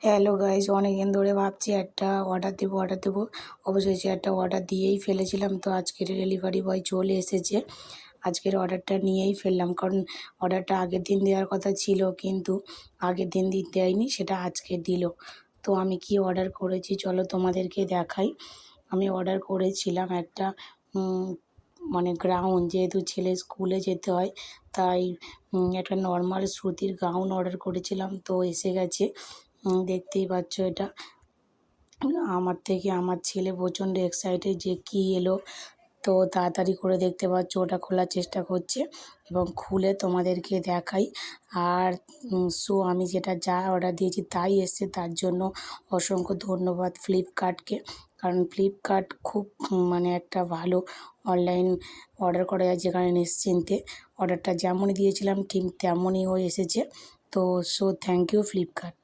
Hello guys, অনেকদিন ধরে ভাবছি একটা অর্ডার দেবো। অবশেষে একটা অর্ডার দিয়েই ফেলেছিলাম। তো আজকের ডেলিভারি বয় চলে এসেছে। আজকের অর্ডারটা নিয়েই ফেললাম, কারণ অর্ডারটা আগের দিন দেওয়ার কথা ছিল, কিন্তু আগের দিন দেয়নি, সেটা আজকে দিল। তো আমি কি অর্ডার করেছি চলো তোমাদেরকে দেখাই। আমি অর্ডার করেছিলাম একটা মানে গাউন, যেহেতু ছেলে স্কুলে যেতে হয়, তাই একটা নর্মাল সুতির গাউন অর্ডার করেছিলাম। তো এসে গেছে, দেখতেই পাচ্ছ এটা। আমার ছেলে প্রচণ্ড এক্সাইটেড যে কী এলো। তো তাড়াতাড়ি করে দেখতে পাচ্ছ ওটা খোলার চেষ্টা করছে এবং খুলে তোমাদেরকে দেখাই। আর আমি যা অর্ডার দিয়েছি তাই এসছে, তার জন্য অসংখ্য ধন্যবাদ ফ্লিপকার্টকে। কারণ ফ্লিপকার্ট খুব মানে একটা ভালো অনলাইন অর্ডার করা যায়, যেখানে নিশ্চিন্তে অর্ডারটা যেমনই দিয়েছিলাম ঠিক তেমনই এসেছে। তো থ্যাংক ইউ ফ্লিপকার্ট।